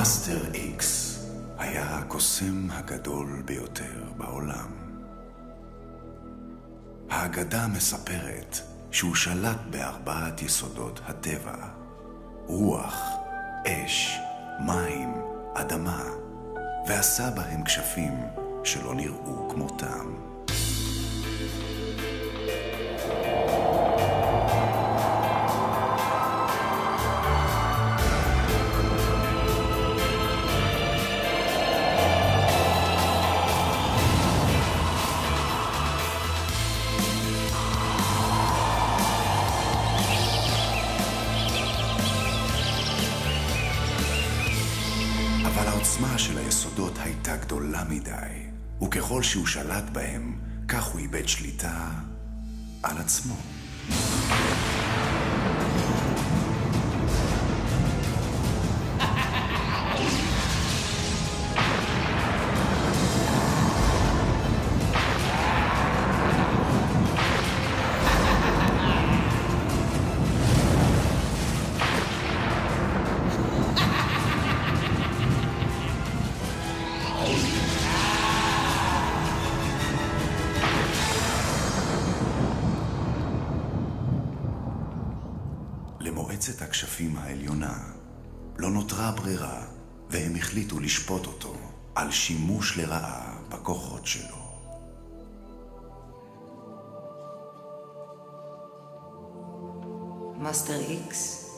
מאסטר איקס היה הקוסם הגדול ביותר בעולם. האגדה מספרת שהוא שלט בארבעת יסודות הטבע: רוח, אש, מים, אדמה, ועשה בהם כשפים שלא נראו כמותם. אבל העוצמה של היסודות הייתה גדולה מדי, וככל שהוא שלט בהם, כך הוא איבד שליטה על עצמו. למועצת הכשפים העליונה לא נותרה ברירה, והם החליטו לשפוט אותו על שימוש לרעה בכוחות שלו. מאסטר איקס,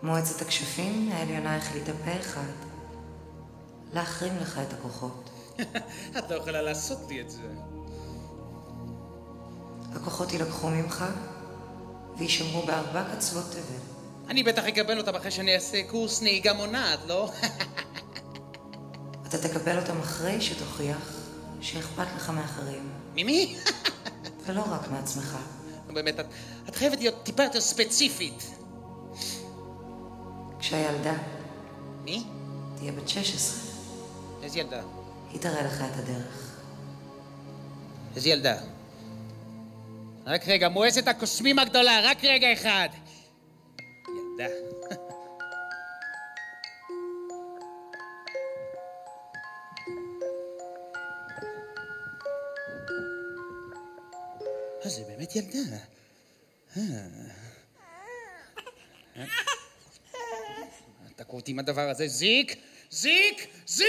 מועצת הכשפים העליונה החליטה פה אחד להחרים לך את הכוחות. את לא יכולה לעשות לי את זה. הכוחות ילקחו ממך וישמרו בארבע קצוות תבל. אני בטח אקבל אותם אחרי שאני אעשה קורס נהיגה מונעת, לא? אתה תקבל אותם אחרי שתוכיח שאכפת לך מאחרים. ממי? ולא רק מעצמך. באמת, את חייבת להיות טיפה יותר ספציפית. כשהילדה מי? תהיה בת 16. איזה ילדה? היא תראה לך את הדרך. איזה ילדה? רק רגע, מועצת הקוסמים הגדולה, רק רגע אחד. ילדה. זה באמת ילדה. תקעו אותי עם הדבר הזה. זיק! זיק! זיק!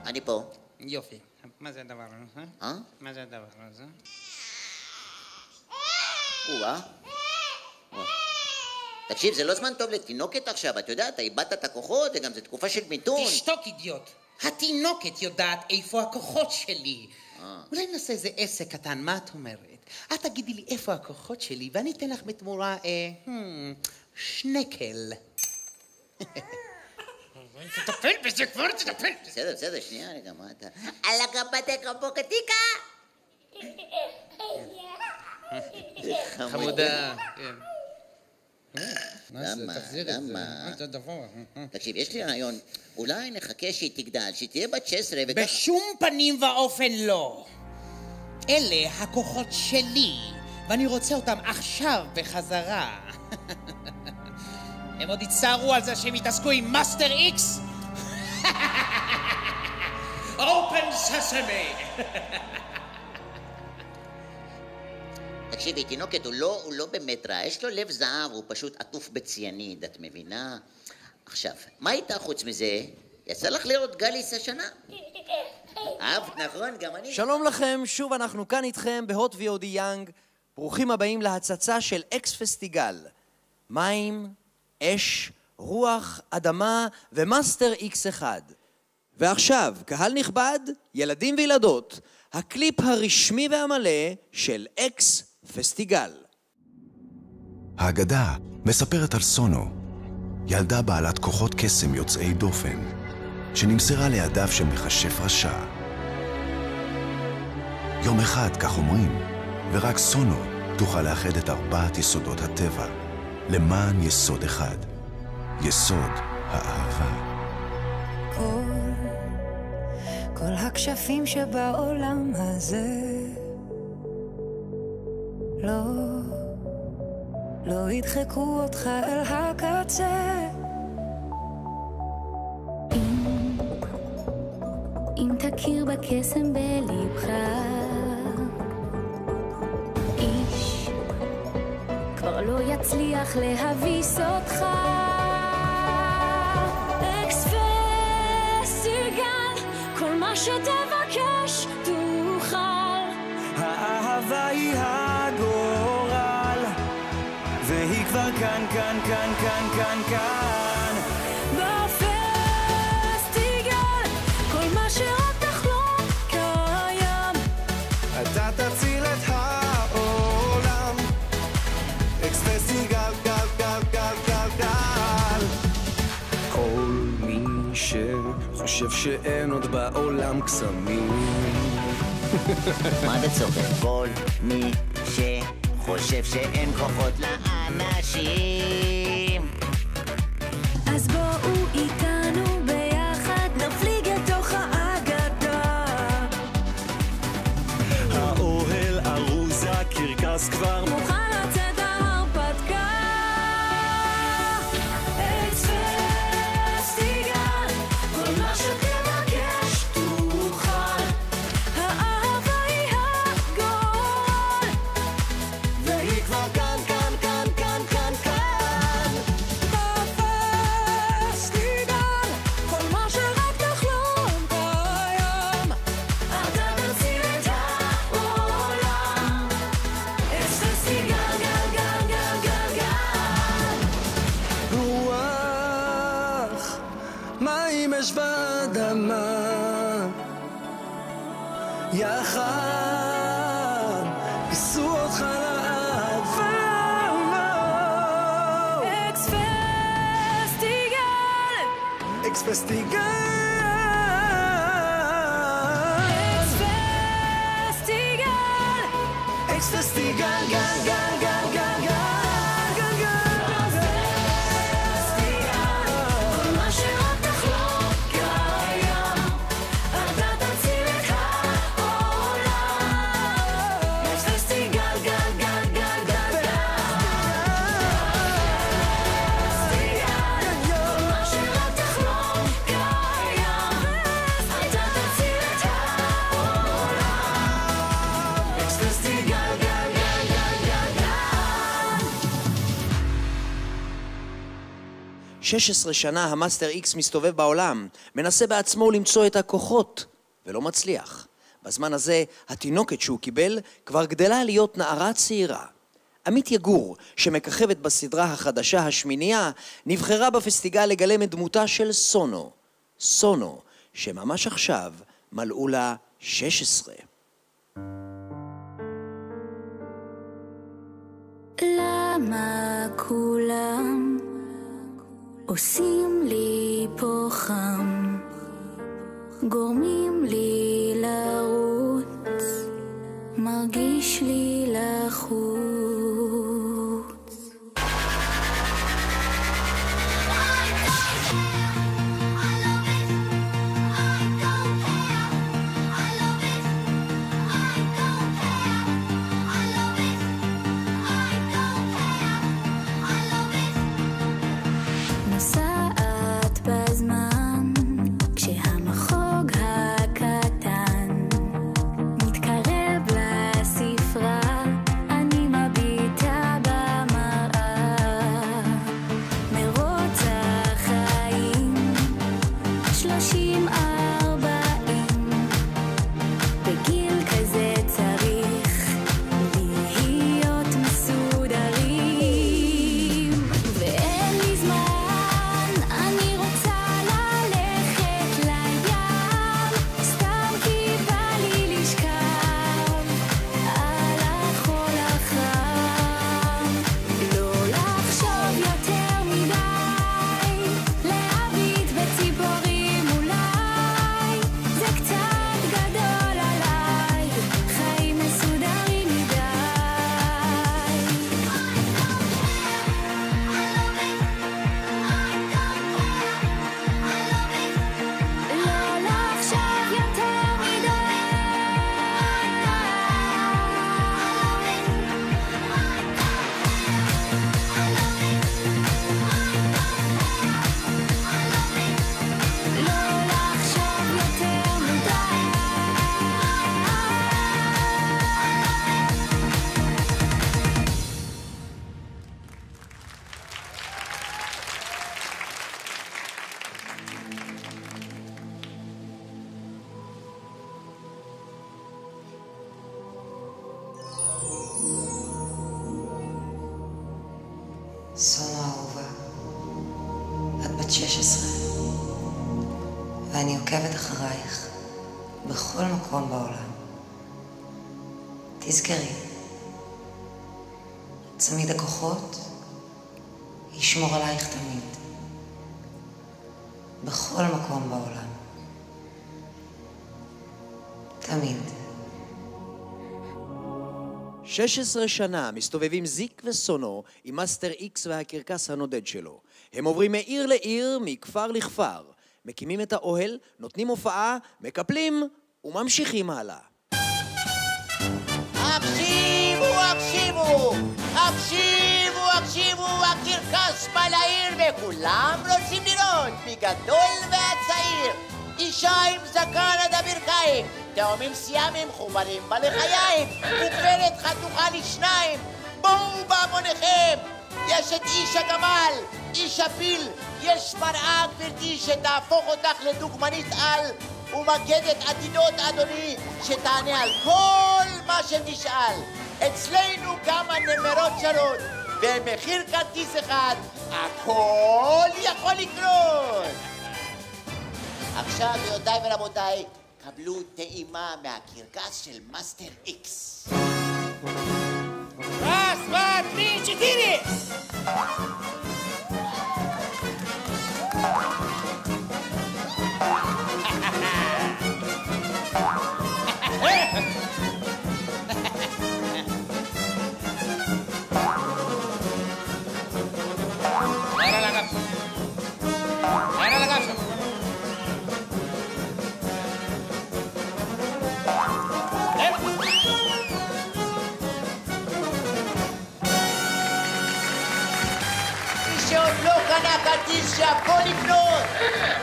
אני פה. יופי. מה זה הדבר הזה? מה זה הדבר הזה? וואה. תקשיב, זה לא זמן טוב לתינוקת עכשיו, אתה יודע, אתה איבדת את הכוחות, וגם זו תקופה של מיתון. תשתוק, אידיוט. התינוקת יודעת איפה הכוחות שלי. אולי נעשה איזה עסק קטן, מה את אומרת? את תגידי לי איפה הכוחות שלי, ואני אתן לך בתמורה, שנקל. תטפל בזה כבר, תטפל. בסדר, שנייה, רגע, מה אתה... על הקפתק הפוקטיקה! חמודה. למה? תקשיב, יש לי רעיון, אולי נחכה שהיא תגדל, שהיא תהיה בת 16 בשום פנים ואופן לא. אלה הכוחות שלי, ואני רוצה אותם עכשיו בחזרה. הם עוד יצטערו על זה שהם יתעסקו עם מאסטר איקס? אופן ססמי! תקשיבי, תינוקת, הוא לא באמת רע, יש לו לב זהב, הוא פשוט עטוף בציאניד, את מבינה? עכשיו, מה איתה חוץ מזה? יצא לך לראות גליס השנה? אהבת, נכון, גם אני. שלום לכם, שוב אנחנו כאן איתכם בהוט VOD יאנג. ברוכים הבאים להצצה של אקס פסטיגל. מים, אש, רוח, אדמה ומאסטר איקס אחד. ועכשיו, קהל נכבד, ילדים וילדות, הקליפ הרשמי והמלא של אקס פסטיגל. האגדה מספרת על סונו, ילדה בעלת כוחות קסם יוצאי דופן, שנמסרה לידיו של מכשף רשע. יום אחד, כך אומרים, ורק סונו תוכל לאחד את ארבעת יסודות הטבע, למען יסוד אחד, יסוד האהבה. כל הכשפים שבעולם הזה לא ידחקו אותך אל הקצה. אם תכיר בקסם בלבך, איש כבר לא יצליח להביס אותך. אקספסטיגל, כל מה שתבקש תוכל. האהבה היא הגורל, והיא כבר כאן, כאן, כאן, כאן, כאן, כאן. בפסטיגל, כל מה שרק תחלום קיים. אתה תציל את העולם. אקספסטיגל, גל, גל, גל, גל, גל. כל מי שחושב שאין עוד בעולם קסמים. מה אתה צוחק? כל מי שחושב שאין כוחות לאנשים. אז בואו איתנו ביחד נפליג אל תוך האגדה. האוהל ארוז הקרקס כבר מוכן לצאת ההרפתקה. אקספסטיגל, כל מה שתבקש תוכל. האהבה היא הגורל, והיא כבר כאן, כאן, כאן, כאן, כאן, כאן. בפסטיגל, כל מה שרק תחלום קיים. אתה תציל את העולם. אקספסטיגל, גל, גל, גל, גל, גל. רוח, מים אש ואדמה, יחד יישאו אותך לאהבה. אקספסטיגל, אקספסטיגל, אקספסטיגל, אקספסטיגל, גל, גל, גל, גל, גל, גל, אקספסטיגל, כל מה שרק תחלום קיים. אתה תציל את העולם. אקספסטיגל, גל, גל, גל, גל, אקספסטיגל, כל מה שרק תחלום קיים. אתה תציל את העולם. אקספסטיגל, גל, גל, גל, גל, גל. 16 שנה המאסטר איקס מסתובב בעולם, מנסה בעצמו למצוא את הכוחות, ולא מצליח. בזמן הזה, התינוקת שהוא קיבל כבר גדלה להיות נערה צעירה. עמית יגור, שמככבת בסדרה החדשה השמינייה, נבחרה בפסטיגל לגלם את דמותה של סונו. סונו, שממש עכשיו מלאו לה 16. למה כולם עושים לי פה חם, גורמים לי לרוץ, מרגיש לי לחוץ. נוסעת בזמן כשהמחוג הקטן מתקרב לספרה, בת 16, ואני עוקבת אחרייך בכל מקום בעולם. תזכרי, צמיד הכוחות ישמור עלייך תמיד, בכל מקום בעולם. תמיד. 16 שנה מסתובבים זיק וסונו עם מאסטר איקס והקרקס הנודד שלו. הם עוברים מעיר לעיר, מכפר לכפר. מקימים את האוהל, נותנים הופעה, מקפלים וממשיכים הלאה. הקשיבו, הקשיבו! הקשיבו, הקשיבו! הקרקס בא לעיר וכולם רוצים לראות, מגדול ועד צעיר. אישה עם זקן עד הברכיים, תאומים סיאמים חוברים בלחיים, ופרת חתוכה לשניים. בואו בהמוניכם! יש את איש הגמל, איש הפיל, יש מראה גברתי שתהפוך אותך לדוגמנית על, ומגדת עתידות אדוני שתענה על כל מה שנשאל. אצלנו גם הנמרות שרות, במחיר כרטיס אחד הכל יכול לקרות. עכשיו גבירותיי ורבותיי, קבלו טעימה מהקרקס של מאסטר איקס. Раз, два, три, четыре! שעוד לא קנה כרטיס שהכל לקנות,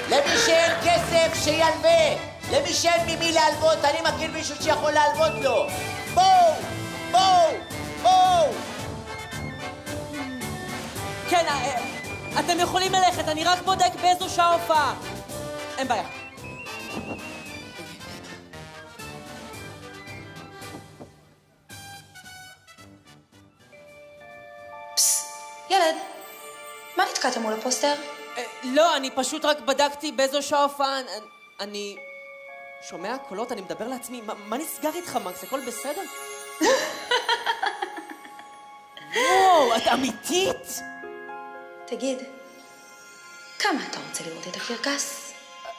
למי שאין כסף שילווה, למי שאין ממי להלוות, אני מכיר מישהו שיכול להלוות לו. בואו, בואו, בואו. כן, אתם יכולים ללכת, אני רק בודק באיזו שעה הופעה. אין בעיה. פס, ילד, מה נתקעת מול הפוסטר? לא, אני פשוט רק בדקתי באיזו שעה הופעה. אני שומע קולות, אני מדבר לעצמי. מה נסגר איתך, מקס? הכל בסדר? וואו, את אמיתית? תגיד, כמה אתה רוצה לראות את הקרקס?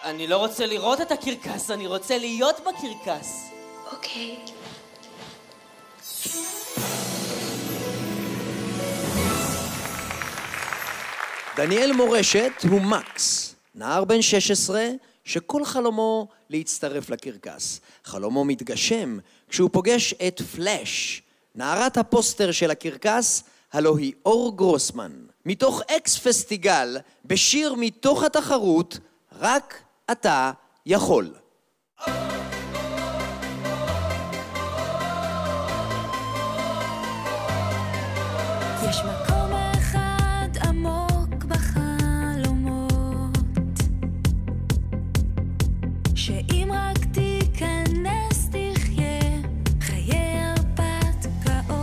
אני לא רוצה לראות את הקרקס, אני רוצה להיות בקרקס. אוקיי. דניאל מורשת הוא מקס, נער בן 16 שכל חלומו להצטרף לקרקס. חלומו מתגשם כשהוא פוגש את פלאש, נערת הפוסטר של הקרקס, הלא היא אור גרוסמן. מתוך אקס פסטיגל, בשיר מתוך התחרות, רק אתה יכול. יש מקום אחד עמוק בחלומות, שאם רק תיכנס תחיה חיי הרפתקאות.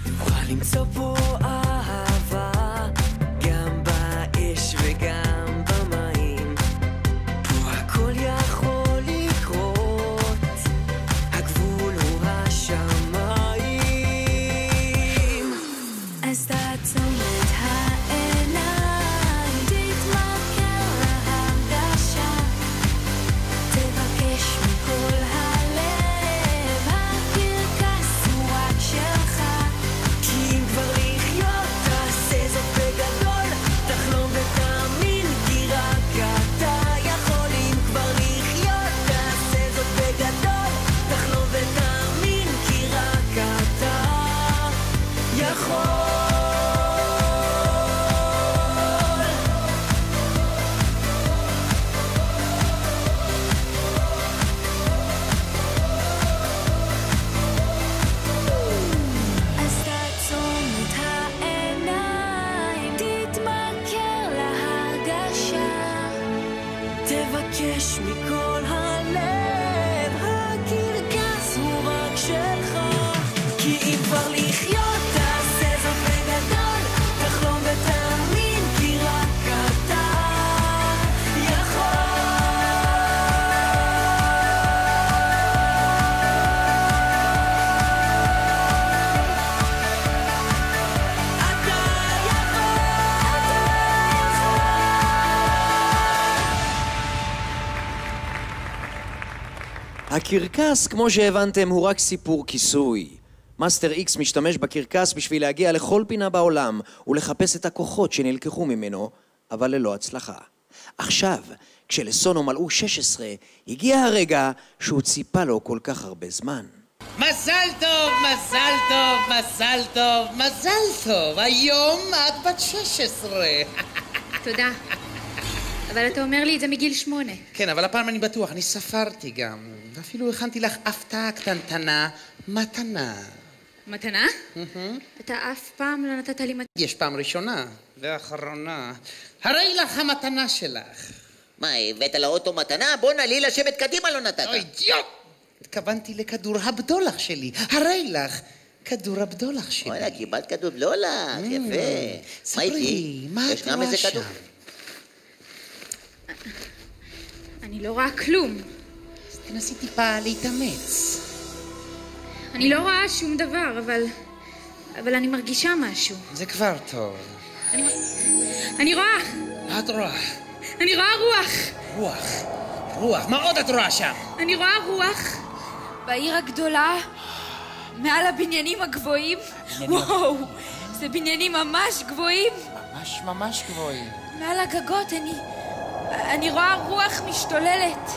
תוכל למצוא פה אהבה, גם באש וגם במים. פה הכל יכול לקרות, הגבול הוא השמיים. אז תעצום את העיניים, תתמכר להרגשה, תבקש מכל הלב, הקרקס הוא רק שלך. כי אם כבר לחיות תעשה זאת בגדול, תחלום ותאמין כי רק אתה יכול. אם כבר לחיות תעשה זאת בגדול, תחלום ותאמין כי רק אתה יכול. אז תעצום את העיניים, תתמכר להרגשה, תבקש מכל הלב, הקרקס הוא רק שלך. כי אם כבר לחיות תעשה זאת בגדול, תחלום ותאמין כי רק אתה הקרקס, כמו שהבנתם, הוא רק סיפור כיסוי. מאסטר איקס משתמש בקרקס בשביל להגיע לכל פינה בעולם ולחפש את הכוחות שנלקחו ממנו, אבל ללא הצלחה. עכשיו, כשלסונו מלאו 16, הגיע הרגע שהוא ציפה לו כל כך הרבה זמן. מזל טוב, מזל טוב, מזל טוב, מזל טוב. היום את בת 16. תודה. אבל אתה אומר לי את זה מגיל 8. כן, אבל הפעם אני בטוח, אני ספרתי גם. ואפילו הכנתי לך הפתעה קטנטנה, מתנה. מתנה? אתה אף פעם לא נתת לי מתנה. יש פעם ראשונה ואחרונה. הרי לך המתנה שלך. מה, הבאת לאוטו מתנה? בואנה, לי לשבת קדימה לא נתת. אוי, אידיוט! התכוונתי לכדור הבדולח שלי. הרי לך כדור הבדולח שלי. וואלה, קיבלת כדור בדולח, יפה. ספרי, מה יש את גם רואה איזה שם? כדור? אני לא רואה כלום. אז תנסי טיפה להתאמץ. אני לא רואה שום דבר, אבל אני מרגישה משהו. זה כבר טוב. אני רואה! מה את רואה? אני רואה רוח! רוח. רוח. מה עוד את רואה שם? אני רואה רוח בעיר הגדולה, מעל הבניינים הגבוהים. וואו, זה בניינים ממש גבוהים. ממש גבוהים. מעל הגגות אני רואה רוח משתוללת.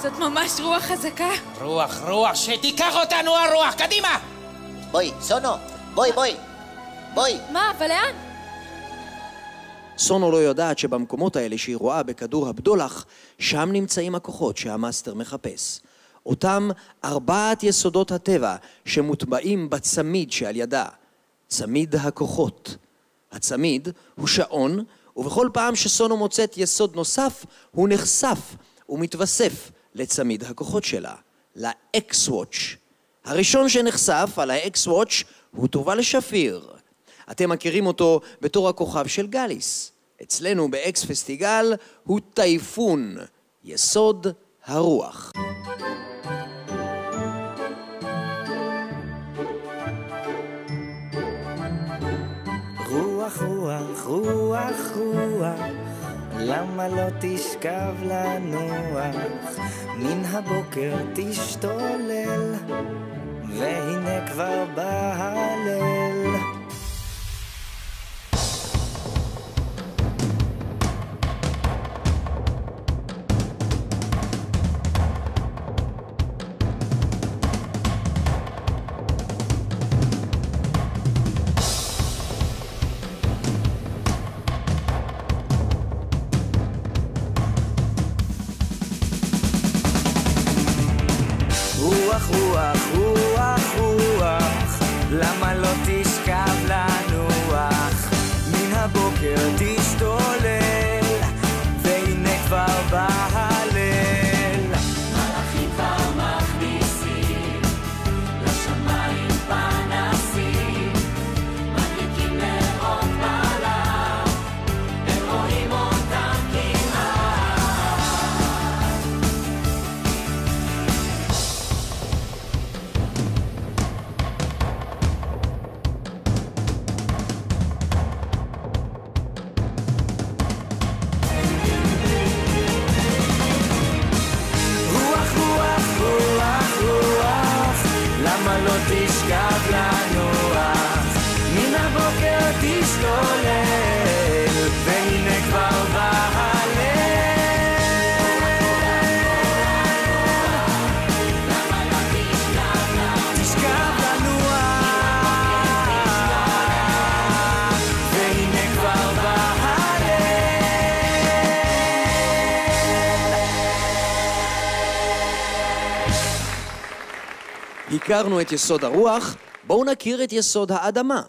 זאת ממש רוח חזקה. רוח, שתיקח אותנו הרוח, קדימה! בואי, סונו, בואי. מה, אבל לאן? סונו לא יודעת שבמקומות האלה שהיא רואה בכדור הבדולח, שם נמצאים הכוחות שהמאסטר מחפש. אותם 4 יסודות הטבע שמוטבעים בצמיד שעל ידה. צמיד הכוחות. הצמיד הוא שעון, ובכל פעם שסונו מוצאת יסוד נוסף, הוא נחשף ומתווסף לצמיד הכוחות שלה, ל-X-Watch. הראשון שנחשף על ה-X-Watch הוא תובל שפיר. אתם מכירים אותו בתור הכוכב של גליס. אצלנו באקס פסטיגל הוא טייפון, יסוד הרוח. רוח, רוח, רוח, רוח, למה לא תשכב לנוח? מן הבוקר תשתולל, והנה כבר בא הליל. רוח, רוח, רוח, רוח, למה לא תשכב לנוח? מן הבוקר תשתולל, והנה כבר בא הליל. מלאכים כבר מכניסים לשמיים פנסים, מדליקים נרות בעולם, הם רואים אותם כמעט. למה לא תשכב לנוח? מן הבוקר תשתולל, והנה כבר בא הליל. למה לא תשכב לנוח? והנה כבר בא הליל. הכרנו את יסוד הרוח, בואו נכיר את יסוד האדמה.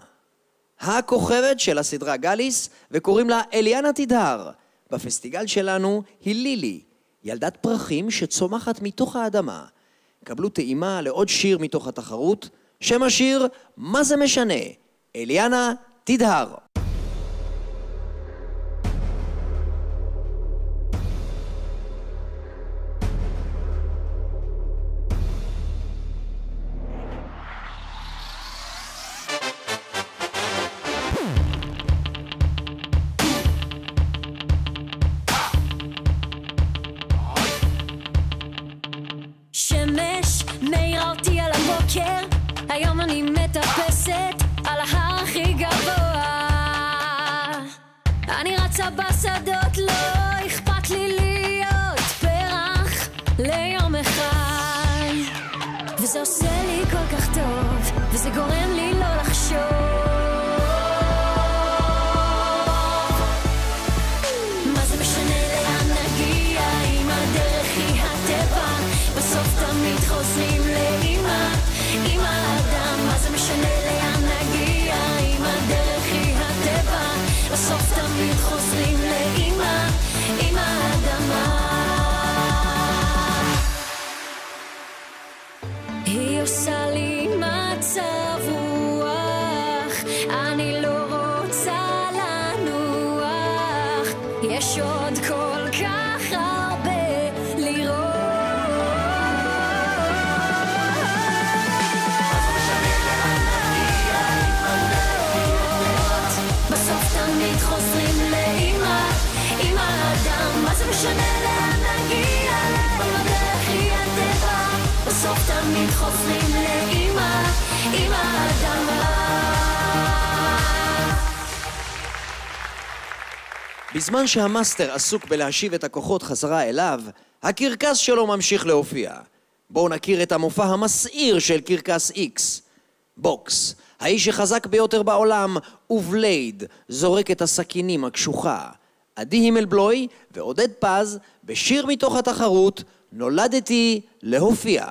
הכוכבת של הסדרה גליס, וקוראים לה אליאנה תדהר. בפסטיגל שלנו היא לילי, ילדת פרחים שצומחת מתוך האדמה. קבלו טעימה לעוד שיר מתוך התחרות, שם השיר מה זה משנה, אליאנה תדהר. יש עוד כל כך הרבה לראות. בסוף תמיד חוזרים לאמא, אמא האדם, מה זה משנה לאן נגיע, בדרך היא הטבע. בסוף תמיד חוזרים לאמא, אמא האדמה. בזמן שהמאסטר עסוק בלהשיב את הכוחות חזרה אליו, הקרקס שלו ממשיך להופיע. בואו נכיר את המופע המסעיר של קרקס איקס. בוקס, האיש החזק ביותר בעולם, ובלייד, זורק את הסכינים הקשוחה. עדי הימלבלוי ועודד פז בשיר מתוך התחרות, נולדתי להופיע.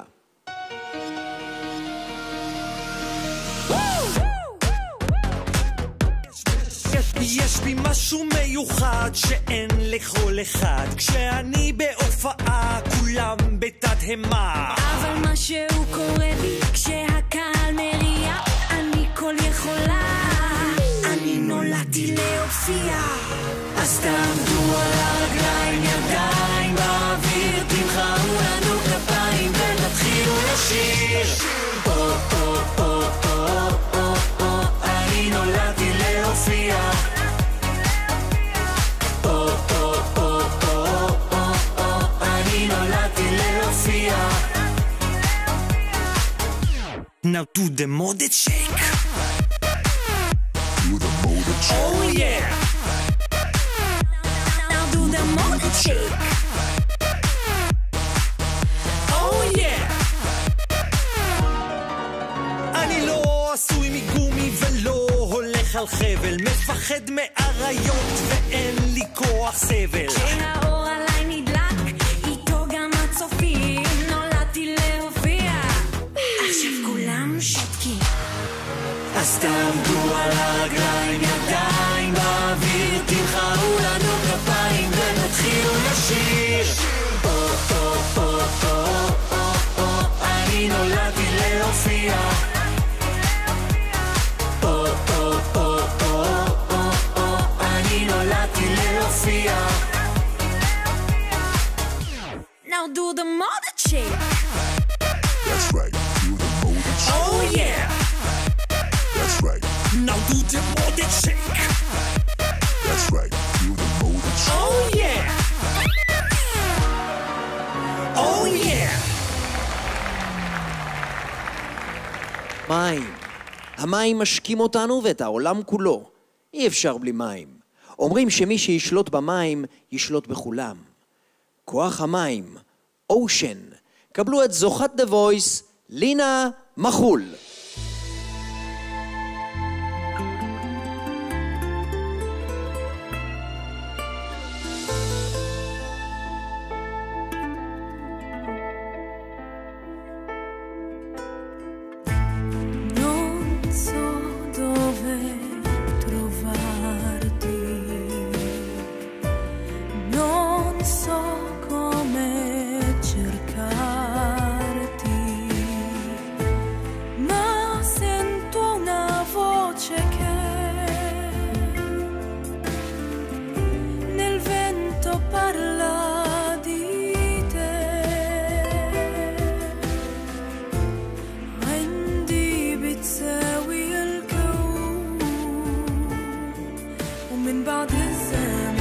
יש בי משהו מיוחד שאין לכל אחד, כשאני בהופעה כולם בתדהמה, אבל משהו קורה בי כשהקהל מריע, אני כל יכולה, אני נולדתי להופיע. אז תעמדו על הרגליים, ידיים באוויר, תמחאו לנו כפיים ונתחילו לשיר. או או או או או או, אני נולדתי להופיע. או או או או או או, אני נולדתי להופיע. Now do the molded shake. Do the molded shake. Oh yeah. Now do the molded shake. Oh yeah. אני לא עשוי מגומי ולא הולך על חבל, מפחד מאריות ואין לי כוח סבל. כשהאור עליי נדלק, איתו גם הצופים, נולדתי להופיע. עכשיו כולם שתקים. אז תעמדו על הרגליים, ידיים באוויר, תמחאו לנו כפיים ונתחילו לשיר. או או או או או או, אני נולדתי להופיע. או או או או או או, אני נולדתי להופיע. Now do the molded shake. That's right, do the molded shake. Oh yeah. That's right. Now do the molded shake. That's right, do the molded shake. Oh yeah. Oh yeah. מים. המים משקים אותנו ואת העולם כולו. אי אפשר בלי מים. אומרים שמי שישלוט במים, ישלוט בכולם. כוח המים, אושן. קבלו את זוכת דה וויס, לינה מחול. من بعد الزمان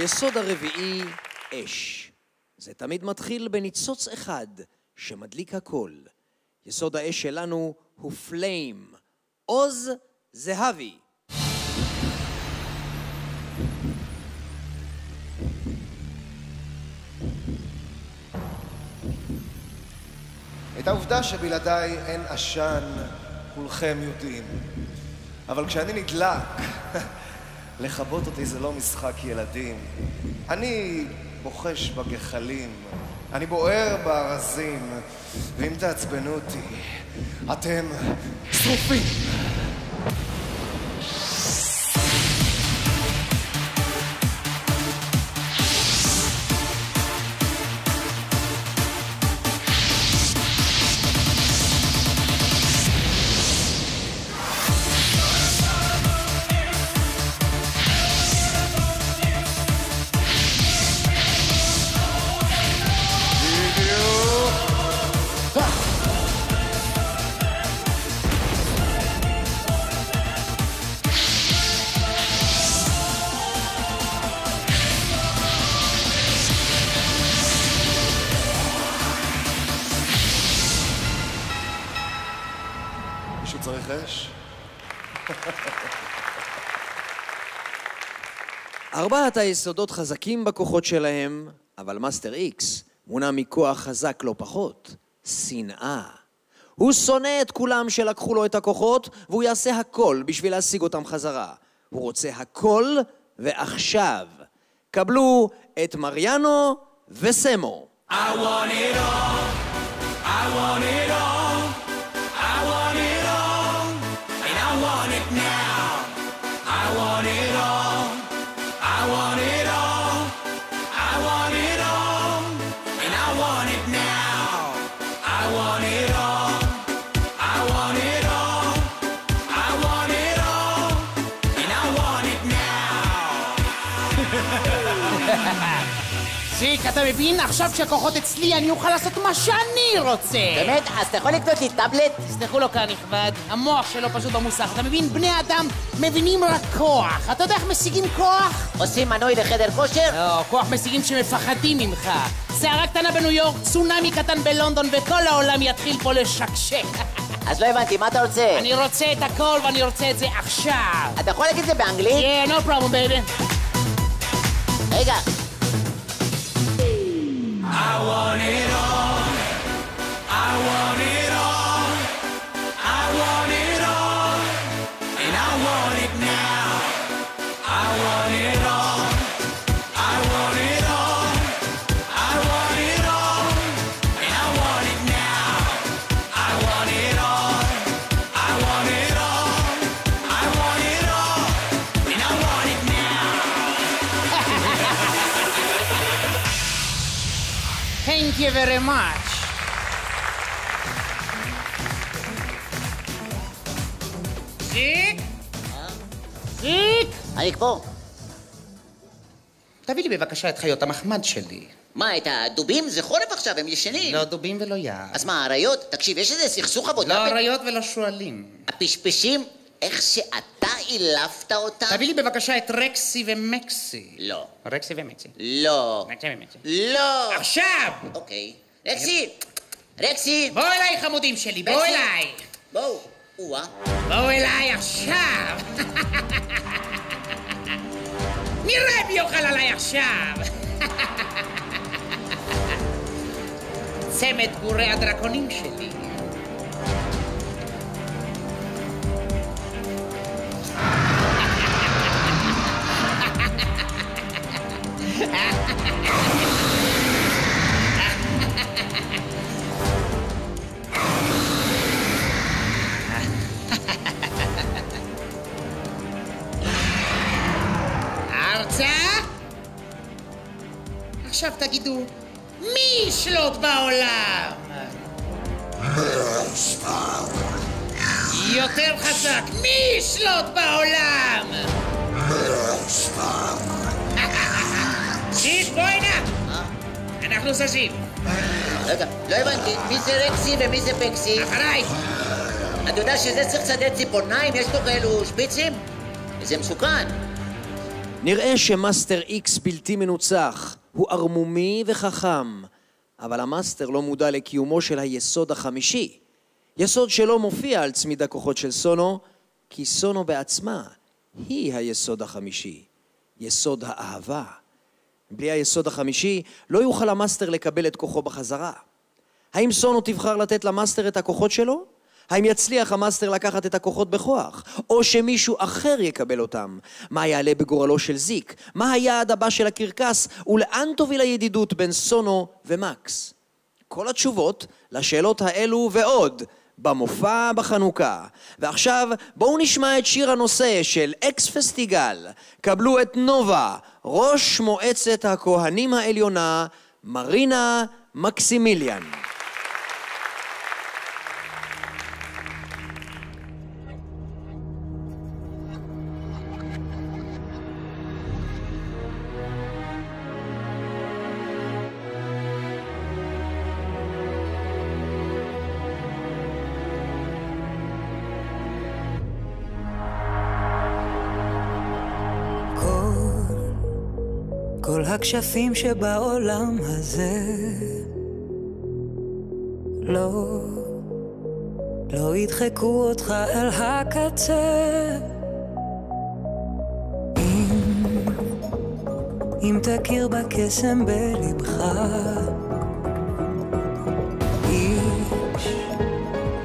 היסוד הרביעי, אש. זה תמיד מתחיל בניצוץ אחד שמדליק הכל. יסוד האש שלנו הוא פליים, עוז זהבי. את העובדה שבלעדיי אין עשן, כולכם יודעים. אבל כשאני נדלק, לכבות אותי זה לא משחק ילדים. אני בוחש בגחלים, אני בוער בארזים, ואם תעצבנו אותי, אתם שרופים. צריך אש? ארבעת היסודות חזקים בכוחות שלהם, אבל מאסטר איקס מונע מכוח חזק לא פחות, שנאה. הוא שונא את כולם שלקחו לו את הכוחות, והוא יעשה הכל בשביל להשיג אותם חזרה. הוא רוצה הכל ועכשיו. קבלו את מריאנו וסמו. I want it all, I want it all, I want it all, and I want it now. I want it all, I want it all, I want it all, and I want it now. I want it all, I want it all, I want it all, and I want it now. זיק, אתה מבין? עכשיו שהכוחות אצלי אני אוכל לעשות מה שאני רוצה. באמת? אז אתה יכול לקנות לי טאבלט? תסלחו לו כאן נכבד, המוח שלו פשוט במוסך. אתה מבין? בני אדם מבינים רק כוח. אתה יודע איך משיגים כוח? עושים מנוי לחדר כושר? לא, כוח משיגים שמפחדים ממך. שערה קטנה בניו יורק, צונאמי קטן בלונדון, וכל העולם יתחיל פה לשקשק. אז לא הבנתי, מה אתה רוצה? אני רוצה את הכל ואני רוצה את זה עכשיו. אתה יכול להגיד את זה באנגלית? Yeah, no problem, baby. רגע. I want it all, I want it all, I want it all, and I want it now. I want it all, I want it all, I want it all, and I want it now. I want it all, I want it all, I want it all, and I want it now. Thank you very much. זיק? זיק? אני פה. תביא לי בבקשה את חיות המחמד שלי. מה, את הדובים? זה חורף עכשיו, הם ישנים. לא דובים ולא יער. אז מה, אריות? תקשיב, יש איזה סכסוך עבודה? לא אריות ולא שועלים. הפשפשים, איך שאתה אילפת אותם? תביא לי בבקשה את רקסי ומקסי. לא. רקסי ומקסי. לא. רקסי ומקסי. לא. עכשיו! אוקיי. רקסי! רקסי! בואו אליי חמודים שלי, בואו רקסי. אליי. בואו. וואה. בואו אליי עכשיו. נראה מי יאכל עליי עכשיו. צמד גורי הדרקונים שלי. ארצה? עכשיו תגידו, מי ישלוט בעולם? יותר חזק, מי ישלוט בעולם? זיק, בוא הנה! אנחנו זזים. רגע, לא הבנתי, מי זה רקסי ומי זה פקסי? אחריי! אתה יודע שזה צריך שדה ציפורניים? יש פה כאלו שפיצים? זה מסוכן. נראה שמאסטר איקס בלתי מנוצח, הוא ערמומי וחכם, אבל המאסטר לא מודע לקיומו של היסוד החמישי, יסוד שלא מופיע על צמיד הכוחות של סונו, כי סונו בעצמה היא היסוד החמישי, יסוד האהבה. בלי היסוד החמישי לא יוכל המאסטר לקבל את כוחו בחזרה. האם סונו תבחר לתת למאסטר את הכוחות שלו? האם יצליח המאסטר לקחת את הכוחות בכוח? או שמישהו אחר יקבל אותם? מה יעלה בגורלו של זיק? מה היעד הבא של הקרקס? ולאן תוביל הידידות בין סונו ומקס? כל התשובות לשאלות האלו ועוד במופע בחנוכה. ועכשיו בואו נשמע את שיר הנושא של אקס פסטיגל. קבלו את נובה, ראש מועצת הכהנים העליונה, מרינה מקסימיליאן. כל הכשפים שבעולם הזה לא ידחקו אותך אל הקצה. אם תכיר בקסם בלבך, איש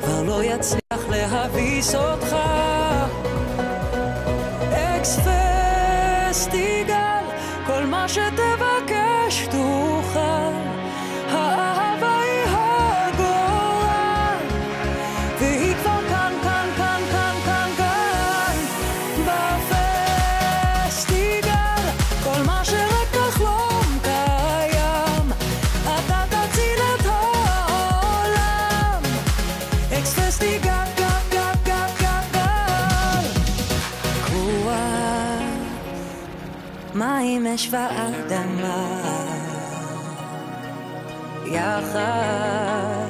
כבר לא יצליח להביס אותך. אקס פסטיגל, כל מה שתבקש תוכל, האהבה היא הגורל, והיא כבר כאן, כאן, כאן, כאן, כאן, כאן, בפסטיגל. כל מה שרק תחלום קיים, אתה תציל את העולם. אקס פסטיגל, גל, גל, גל, גל, גל. קרוח מים, אש ואדמה, יחד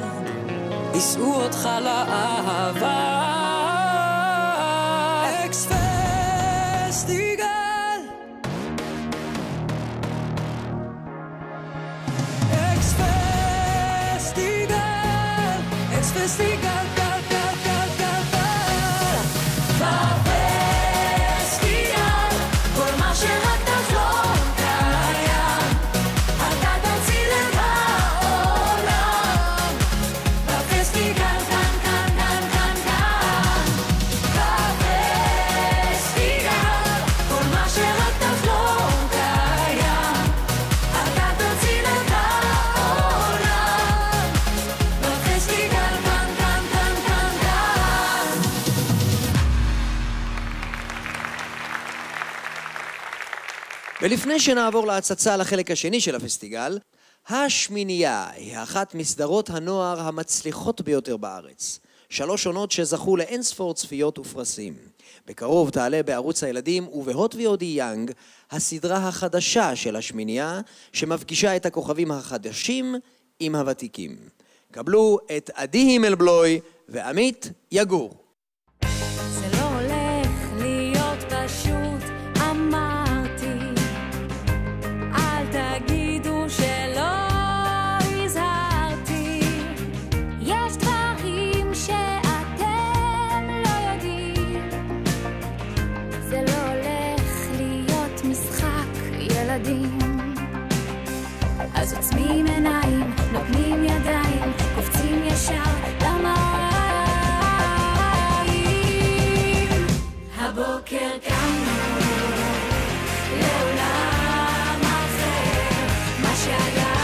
יישאו אותך לאהבה. אקס פסטיגל, אקס פסטיגל, אקס פסטיגל, גל, גל, גל, גל, גל. בפסטיגל, כל מה שרק תחלום קיים, אתה תציל את העולם. בפסטיגל, כאן, כאן, כאן, כאן, כאן. בפסטיגל, כל מה שרק תחלום קיים, אתה תציל את העולם. בפסטיגל, כאן, כאן, כאן, כאן, כאן. ולפני שנעבור להצצה לחלק השני של הפסטיגל, השמינייה היא אחת מסדרות הנוער המצליחות ביותר בארץ. 3 עונות שזכו לאינספור צפיות ופרסים. בקרוב תעלה בערוץ הילדים ובהוט VOD יאנג הסדרה החדשה של השמינייה, שמפגישה את הכוכבים החדשים עם הוותיקים. קבלו את עדי הימלבלוי ועמית יגור. זה לא הולך להיות פשוט, אמרתי, אל תגידו שלא הזהרתי. יש דברים שאתם לא יודעים, זה לא הולך להיות משחק ילדים. אז עוצמים עיניים, נותנים ידיים, קופצים ישר למים. הבוקר קמנו לעולם אחר, מה שהיה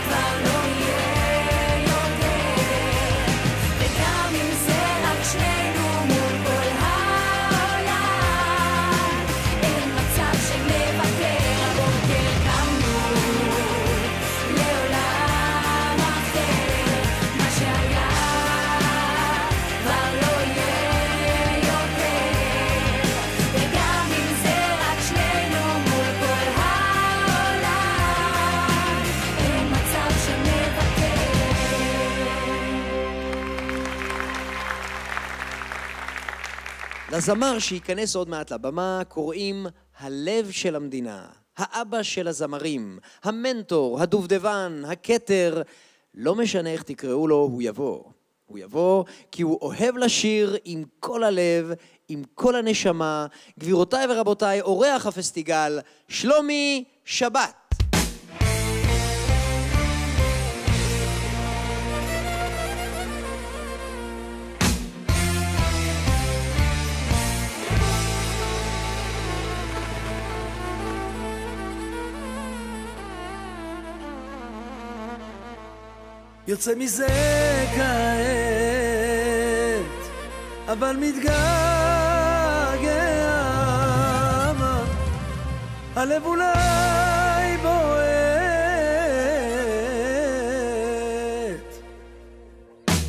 כבר לא יהיה יותר, וגם אם זה רק שנינו מול כל העולם, אין מצב שנוותר. הבוקר קמנו לזמר שייכנס עוד מעט לבמה קוראים הלב של המדינה, האבא של הזמרים, המנטור, הדובדבן, הכתר, לא משנה איך תקראו לו, הוא יבוא. הוא יבוא כי הוא אוהב לשיר עם כל הלב, עם כל הנשמה. גבירותיי ורבותיי, אורח הפסטיגל, שלומי שבת. יוצא מזה כעת, אבל מתגעגע, הלב אולי בועט,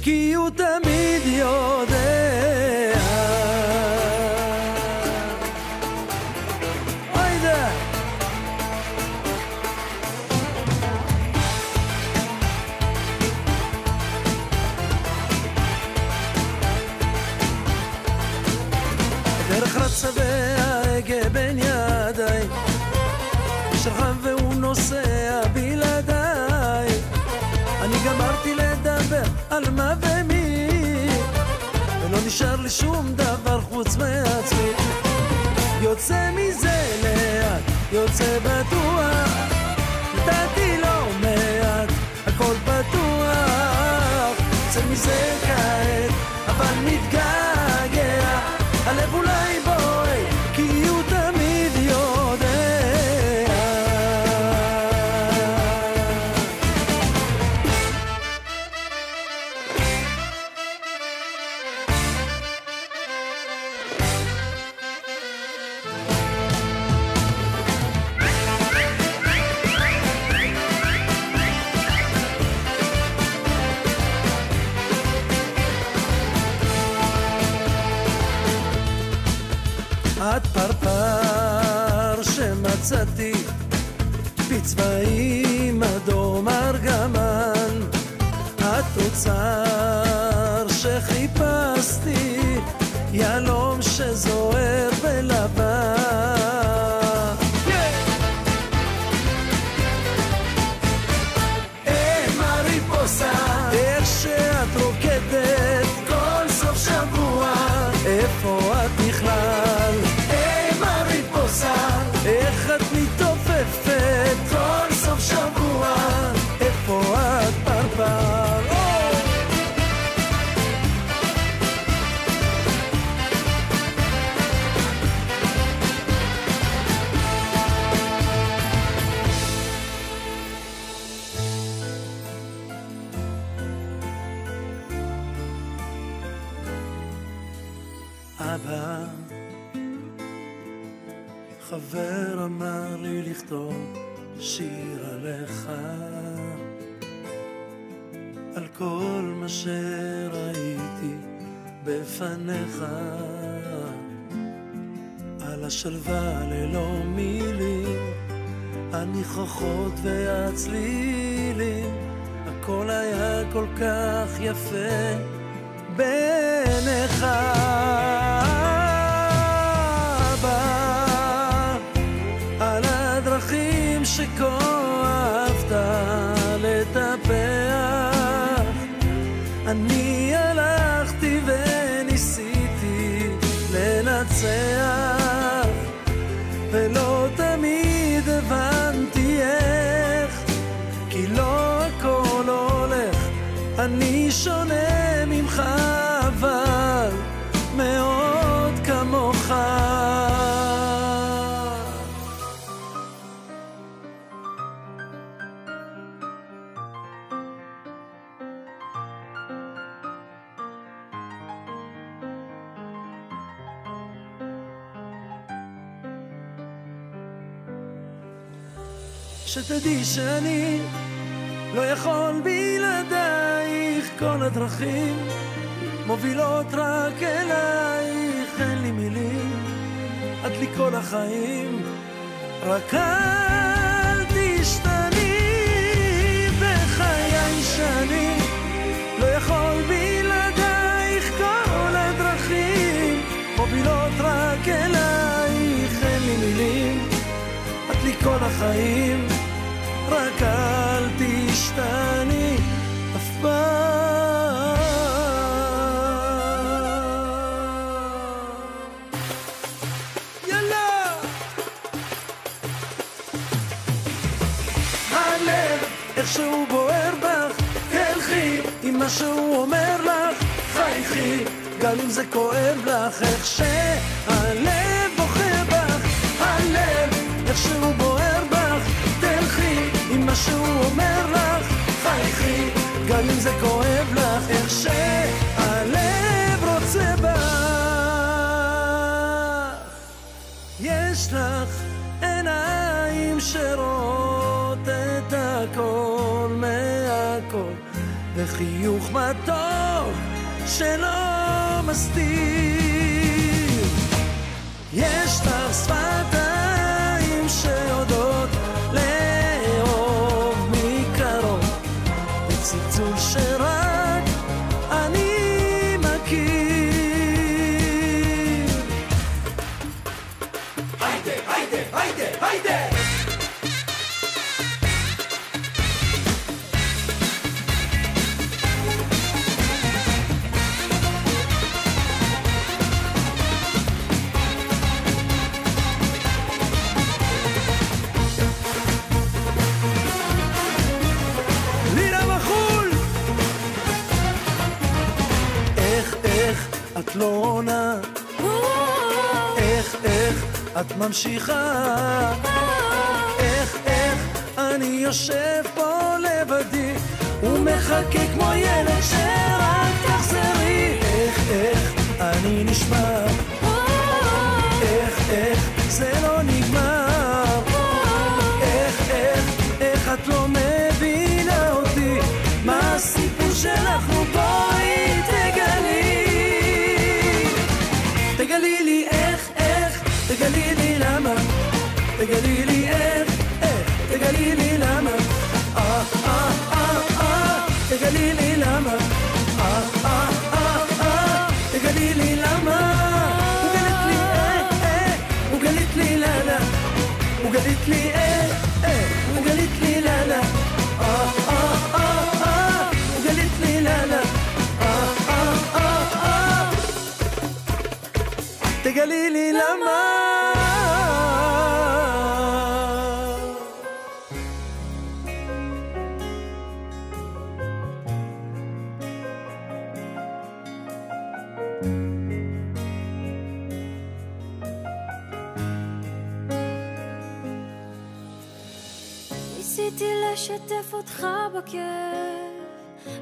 כי הוא תמיד יודע. אוידה! דרך רצה וההגה בין ידיי, שרחב והוא נוסע בלעדיי. אני גמרתי לדבר על מה ומי, ולא נשאר לי שום דבר חוץ מעצמי. יוצא מזה לאט, יוצא בטוח, נתתי לא מעט, הכל בטוח. יוצא מזה כעת, אבל מתגעגע, הלב אולי בועט, כי הוא תמיד יודע. את פרפר שמצאתי בצבעים אדום ארגמן, את תוצר שחיפשתי, יהלום שזוהר בלבן. מריפוסה, איך שאת רוקדת כל סוף שבוע, איפה את בכלל? איך את מתעופפת כל סוף שבוע, איפה את פרפר? אבא, חבר אמר לי לכתוב שיר עליך, על כל מה שראיתי בפניך, על השלווה ללא מילים, הניחוחות והצלילים, הכל היה כל כך יפה בעיניך. על הדרכים שכה אהבת לטפח, אני הלכתי וניסיתי לנצח, ולא תמיד הבנתי איך, כי לא הכל הולך, אני שונה ממך אבל מאוד כמוך. שתדעי שאני לא יכול בלעדייך, כל הדרכים מובילות רק אלייך, אין לי מילים, את לי כל החיים, רק אל תשתני בחיי שאני לא יכול בלעדייך, כל הדרכים מובילות כל החיים, רק אל תשתני אף פעם. יאללה! הלב איך שהוא בוער בך, תלכי עם מה שהוא אומר לך, חייכי גם אם זה כואב לך, איך שהלב בוחר בך, הלב איך שהוא בוער בך, תלכי עם מה שהוא אומר לך, חייכי גם אם זה כואב לך, איך שהלב רוצה בך. יש לך עיניים שרואות את הכל מהכל, וחיוך מתוק שלא מסתיר. יש לך שפתיים שיודעות לאהוב מקרוב, בצלצול שרק אני מכיר. היידה, היידה, היידה, היידה! את לא עונה, איך את ממשיכה, איך אני יושב פה לבדי ומחכה כמו ילד שרק תחזרי, איך אני נשמע, איך זה לא נגמר, איך את לא מבינה אותי, מה הסיפור שלך, בואי תגלי, תגלי לי איך, תגלי לי למה, תגלי לי איך, תגלי לי למה, תגלי לי למה, תגלי לי למה, וגלית לי ללה, וגלית לי וגלית לי ללה, וגלית לי ללה, תגלי לי למה. ניסיתי לשתף אותך בכיף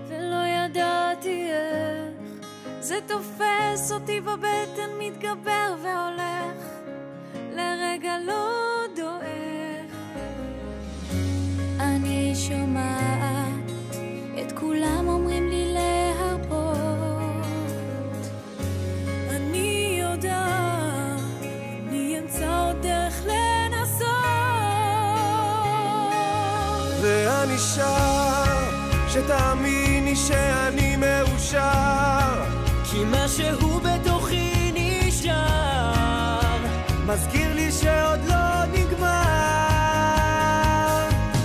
ולא ידעתי איך, זה תופס אותי בבטן, מתגבר והולך, לרגע לא דואך. אני שומעת את כולם אומרים לי להרפות, אני יודעת, אני אמצא עוד דרך לנסות, ואני שר שתאמיני שאני מאושר, כי משהו בתוכי נשאר, מזכיר לי שעוד לא נגמר.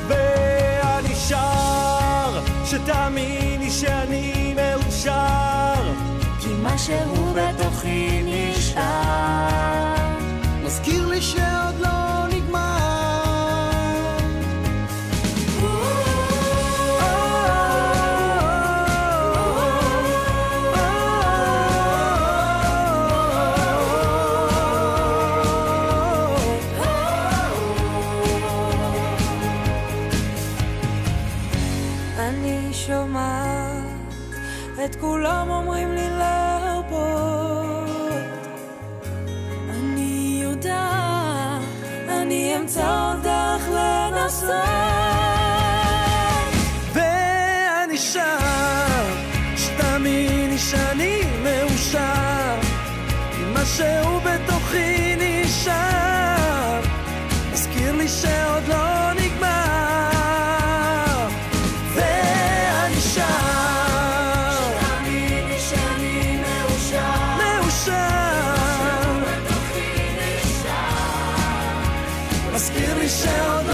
ואני שר שתאמיני שאני מאושר, כי משהו בתוכי נשאר, מזכיר לי שעוד לא נגמר. את כולם אומרים לי להרפות, אני יודעת, אני אמצא עוד דרך לנסות, ואני שר שתאמיני שאני מאושר, כי משהו בתוכי נשאר, מזכיר לי שעוד לא נגמר. ואני שר מזכיר לי שעוד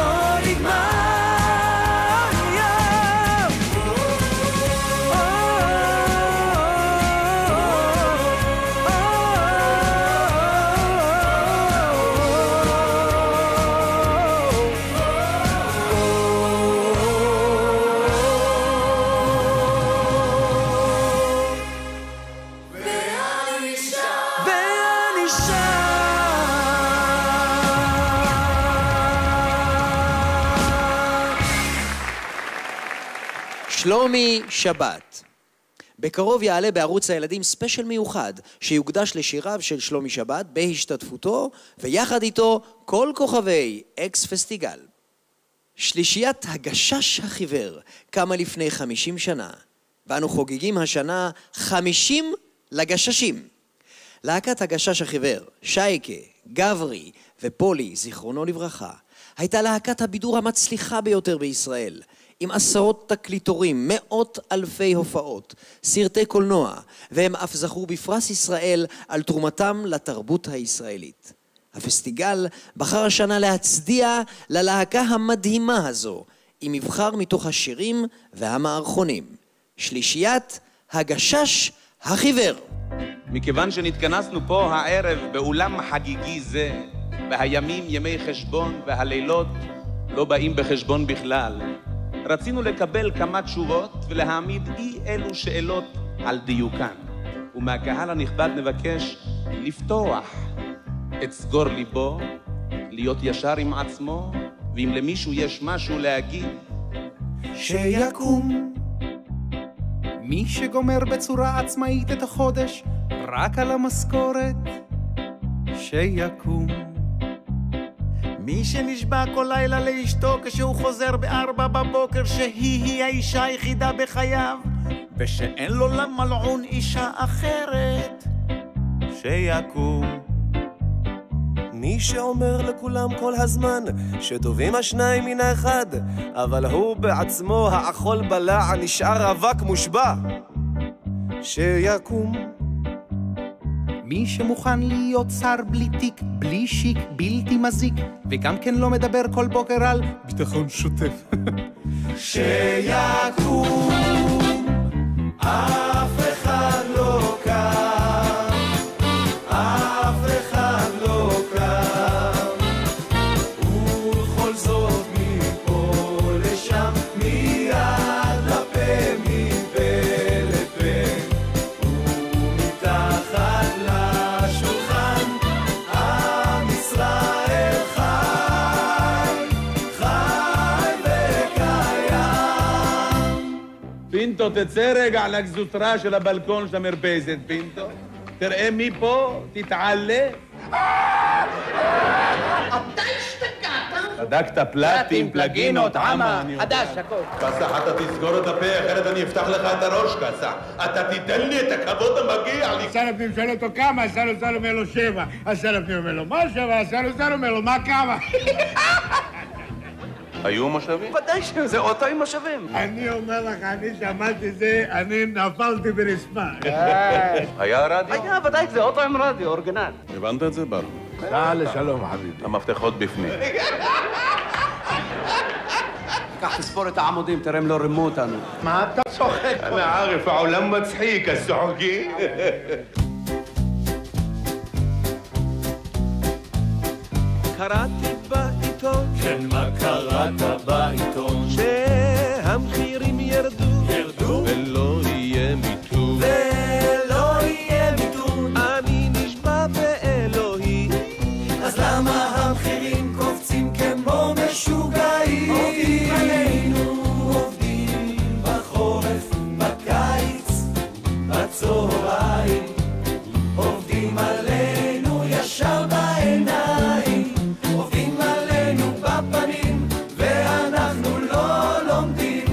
שלומי שבת. בקרוב יעלה בערוץ הילדים ספיישל מיוחד שיוקדש לשיריו של שלומי שבת בהשתתפותו ויחד איתו כל כוכבי אקס פסטיגל. שלישיית הגשש החיוור קמה לפני 50 שנה ואנו חוגגים השנה 50 לגששים. להקת הגשש החיוור, שייקה, גברי ופולי, זיכרונו לברכה, הייתה להקת הבידור המצליחה ביותר בישראל, עם עשרות תקליטורים, מאות אלפי הופעות, סרטי קולנוע, והם אף זכו בפרס ישראל על תרומתם לתרבות הישראלית. הפסטיגל בחר השנה להצדיע ללהקה המדהימה הזו, עם מבחר מתוך השירים והמערכונים. שלישיית הגשש החיוור. מכיוון שנתכנסנו פה הערב באולם חגיגי זה, והימים ימי חשבון והלילות לא באים בחשבון בכלל, רצינו לקבל כמה תשובות ולהעמיד אי אלו שאלות על דיוקן. ומהקהל הנכבד נבקש לפתוח את סגור ליבו, להיות ישר עם עצמו, ואם למישהו יש משהו להגיד, שיקום מי שגומר בצורה עצמאית את החודש רק על המשכורת, שיקום מי שנשבע כל לילה לאשתו כשהוא חוזר ב4 בבוקר שהיא האישה היחידה בחייו ושאין לו למלעון אישה אחרת, שיקום מי שאומר לכולם כל הזמן שטובים השניים מן האחד, אבל הוא בעצמו האכול בלע נשאר אבק מושבע, שיקום מי שמוכן להיות שר בלי תיק, בלי שיק, בלתי מזיק, וגם כן לא מדבר כל בוקר על ביטחון שוטף, שיקום אף אחד לא קם, אף אחד לא קם, ובכל זאת מפה לשם, מיד לפה, מפה לפה, ומתחת לשולחן, עם ישראל חי, חי וקיים. פינטו, תצא רגע לגזוטרה של הבלקון של המרפסת, פינטו. תראה מי פה, תתעלה. אתה השתגעת? בדקת פלטים, פלגינות, עמה. חדש, הכל. קסח, אתה תסגור את הפה, אחרת אני אפתח לך את הראש, קסח. אתה תיתן לי את הכבוד המגיע לי. שר הפנים שואל אותו כמה, השר אומר לו 7. השר הפנים אומר לו מה 7? השר אומר לו מה כמה? היו מושבים? ודאי שזה אוטו עם מושבים. אני אומר לך, אני שמעתי זה, אני נפלתי ברסמה. היה רדיו? היה, ודאי, זה אוטו עם רדיו, אורגנל. הבנת את זה, בר? סע לשלום, חביבי. המפתחות בפנים. קח תספור את העמודים, תראה אם לא רימו אותנו. מה אתה צוחק? אני עارف, העולם מצחיק, אז צוחקים. קראתי בעיתון, כן, מה קראת בעיתון? שהמחירים ירדו ולא יהיה מיתון. ולא יהיה מיתון. אני נשבע באלוהי, אז למה המחירים קופצים כמו משוגעים? עובדים עלינו, עובדים בחורף, בקיץ, בצהריים, עובדים עלינו ישר בעיניים, עובדים עלינו בפנים, ואנחנו לא לומדים,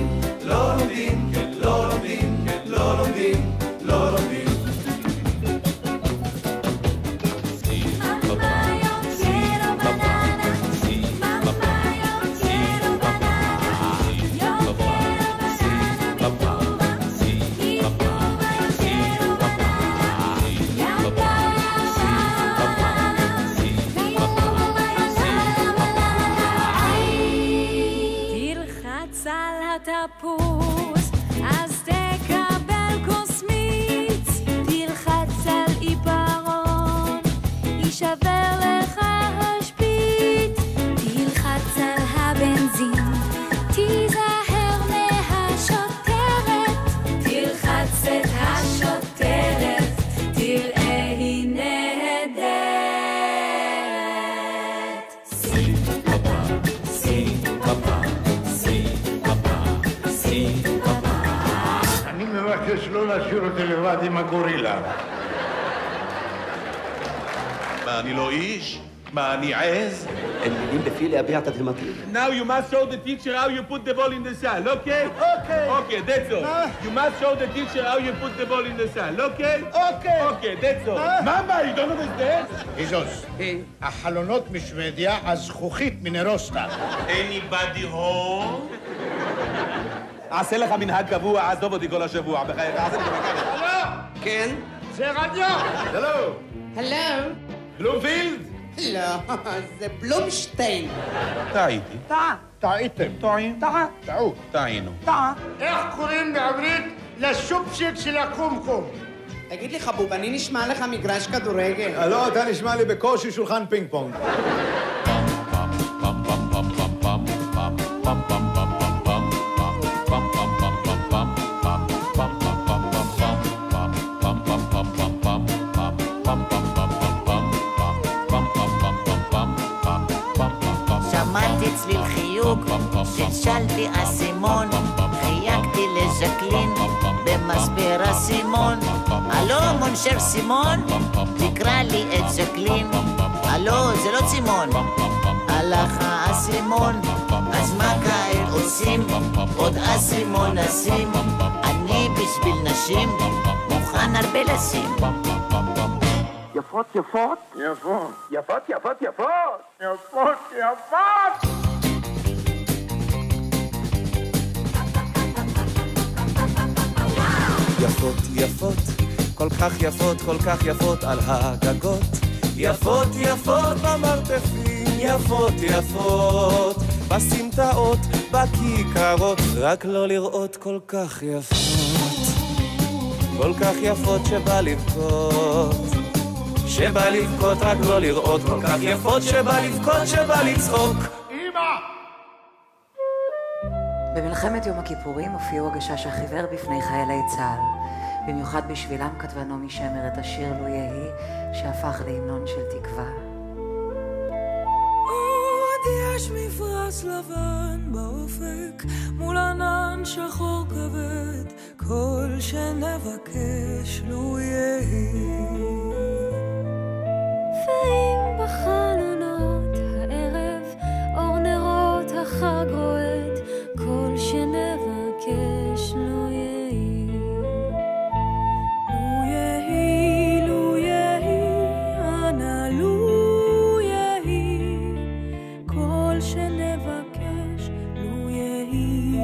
לא לומדים, כן, לא לומדים, כן, לא לומדים, לא לומדים. תלחץ על התפוס, אז תקבל כוס מיץ, תלחץ על עיפרון, יישבר לך השפיץ, תלחץ על הבנזין, תיזהר מהשוטרת, תלחץ את השוטרת, תראה היא נהדרת. סי, פאפה, סי, פאפה, סי, פאפה, סי, להשאיר אותי לבד עם הגורילה. מה, אני לא איש? מה, אני עז? אין מילים בפי להביע תדהמתי. Now you must show the teacher how you put the ball in the sand, okay? Okay. Okay, that's all. You must show the teacher how you put the ball in the sand, okay? Okay. Okay, that's all. Mama, you don't understand? איזוס, החלונות משוודיה, הזכוכית מנרוסטה. Anybody home? עשה לך מנהג קבוע, עזוב אותי כל השבוע, בחייך, עשה לי כמה. הלו! כן? זה רדיו! הלו! הלו? בלומפילד? לא, זה בלומשטיין. טעיתי. טעיתם. טעו. טעינו. איך קוראים בעברית לשופשיק של הקומקום? תגיד לי חבוב, אני נשמע לך מגרש כדורגל. לא, אתה נשמע לי בקושי שולחן פינג פונג. שמעתי צליל חיוג, שלשלתי אסימון, חייגתי לז'קלין במספר הסימון. הלו, מונשר סימון, תקרא לי את ז'קלין. הלו, זה לא צימון, הלך האסימון. אז מה כעת עושים? עוד אסימון נשים. אני בשביל נשים מוכן הרבה לשים. יפות, יפות? יפות. יפות, יפות, יפות. יפות, יפות. יפות, יפות, כל כך יפות, כל כך יפות על הגגות. יפות, יפות במרתפים, יפות, יפות בסמטאות, בכיכרות. רק לא לראות כל כך יפות, כל כך יפות שבא לבכות. שבא לבכות, רק לא לראות כל כך יפות, שבא לבכות, שבא לצעוק. אמא! במלחמת יום הכיפורים הופיעו הגשש החיוור בפני חיילי צה"ל. במיוחד בשבילם כתבה נעמי שמר את השיר לו יהי, שהפך להמנון של תקווה. עוד יש מפרש לבן באופק, מול ענן שחור כבד, כל שנבקש לו יהי. ואם בחלונות הערב אור נרות החג רועד, כל שנבקש לו יהי. לו יהי, לו יהי, אנא לו יהי, כל שנבקש לו יהי.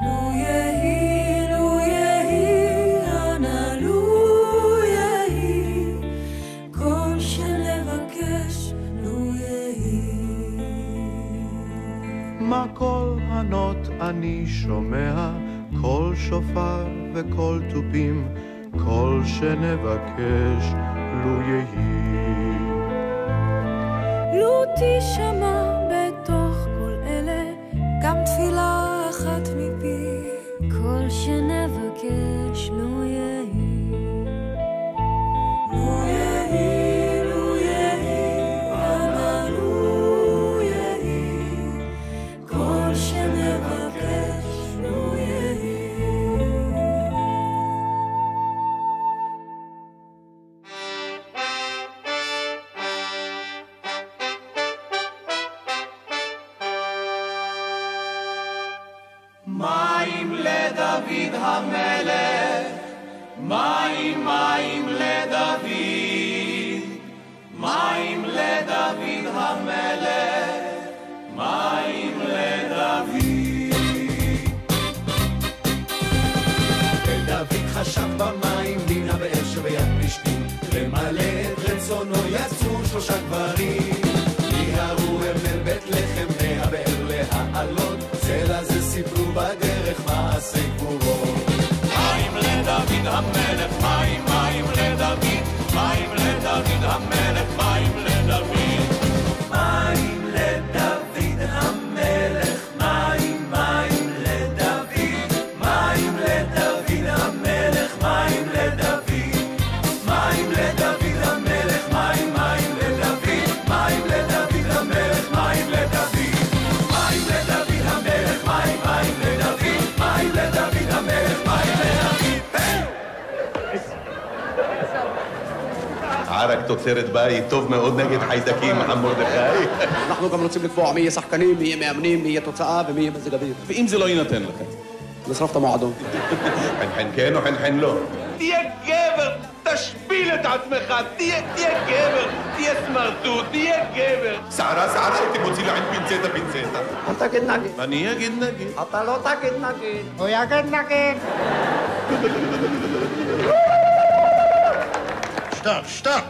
לו יהי, לו יהי, אנא לו יהי, כל שנבקש לו יהי. מה כל ענות אני שומע, כל שופר וכל תופים, כל שנבקש לו יהי. לו תשמע בתוך כל אלה גם תפילה אחת מפי, כל שנבקש לו יהי. לו יהי, לו יהי, אנא לו יהי, כל שנבקש לו יהי. מים לדוד המלך, מים, מים לדוד, מים לדוד המלך, מים לדוד. ודוד חשב במים מן הבאר שביד פלישתים, למלא את רצונו יצאו 3 גברים, מיהרו אל בית לחם מהבאר להעלות, זה לזה סיפרו בדרך מעשי גבורות. מים לדוד המלך, מים, מים לדוד, מים רק תוצרת בית, טוב מאוד נגד חיידקים, מרדכי. אנחנו גם רוצים לקבוע מי יהיה שחקנים, מי יהיה מאמנים, מי יהיה תוצאה ומי יהיה מזג אוויר. ואם זה לא יינתן לכם? נשרוף את המועדון. חן כן או חן לא? תהיה גבר, תשפיל את עצמך, תהיה גבר, תהיה סמרטוט, תהיה גבר. שערה הייתי מוציא לעין פינצטה. אל תגיד נגיד. אני אגיד נגיד. אתה לא תגיד נגיד. הוא יגיד נגיד. שתוק.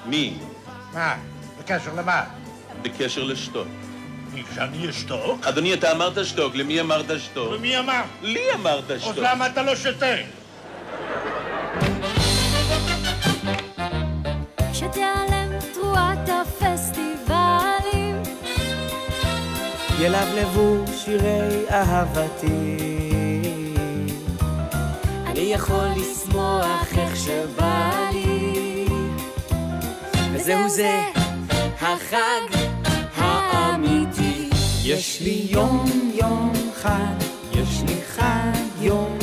מי? מה? בקשר למה? בקשר לשתוק. שאני אשתוק? אדוני, אתה אמרת שתוק, למי אמרת שתוק? למי אמר? לי אמרת שתוק. אז למה אתה לא שותה? כשתיעלם תרועת הפסטיבלים ילבלבו שירי אהבתי אני יכול לשמוח איך שבא לי וזהו זה החג האמיתי יש לי יום חג יש לי חג יום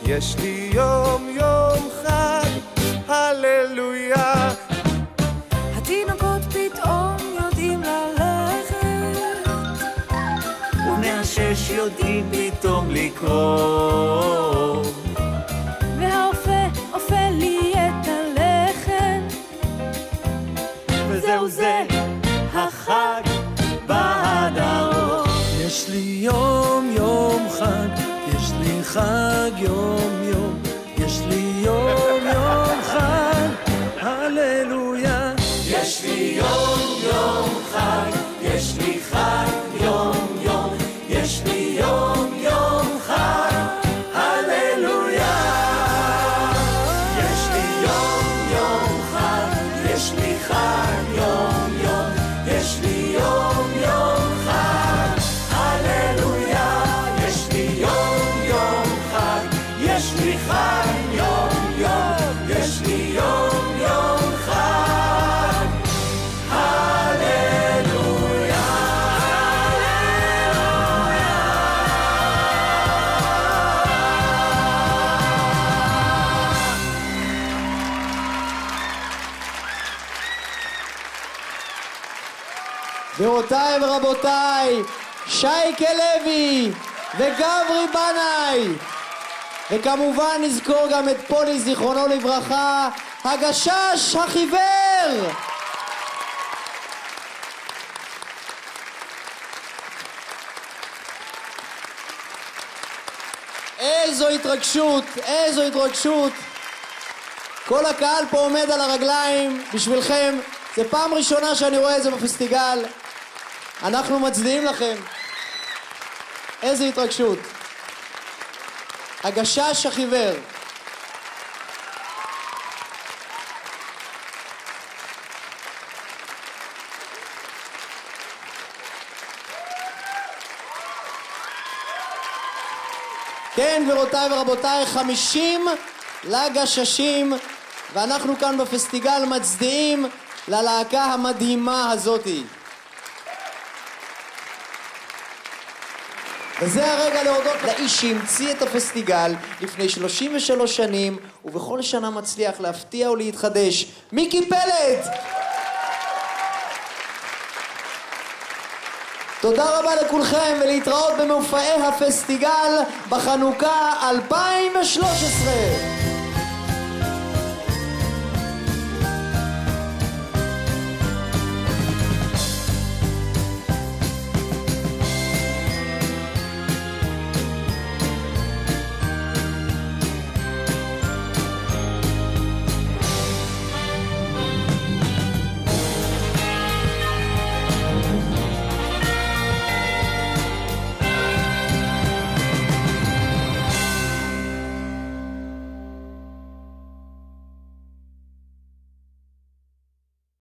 יש לי יום חג הללויה התינוקות פתאום יודעים ללכת ומהשש יודעים פתאום לקרוא והאופה אופה לי את הלחם וזהו זה החג בהדרות יש לי יום חג יש לי חג יום יש לי יום חג הללויה יש לי יום חג יש לי חג יום יש לי יום חג הללויה יש לי יום חג יש לי חג יום יש לי יום חג הללויה יש לי יום חג יש לי חג יום יש לי יום חג הללויה גבירותיי ורבותיי, שייקה לוי וגברי בנאי, וכמובן נזכור גם את פולי זיכרונו לברכה, הגשש החיוור. איזו התרגשות. כל הקהל פה עומד על הרגליים בשבילכם. זה פעם ראשונה שאני רואה את זה בפסטיגל. אנחנו מצדיעים לכם. איזו התרגשות. הגשש החיוור. כן, גבירותיי ורבותיי, 50 לגששים, ואנחנו כאן בפסטיגל מצדיעים ללהקה המדהימה הזאתי. וזה הרגע להודות לאיש שהמציא את הפסטיגל לפני 33 שנים, ובכל שנה מצליח להפתיע ולהתחדש, מיקי פלד! תודה רבה לכולכם, ולהתראות במופעי הפסטיגל בחנוכה 2013.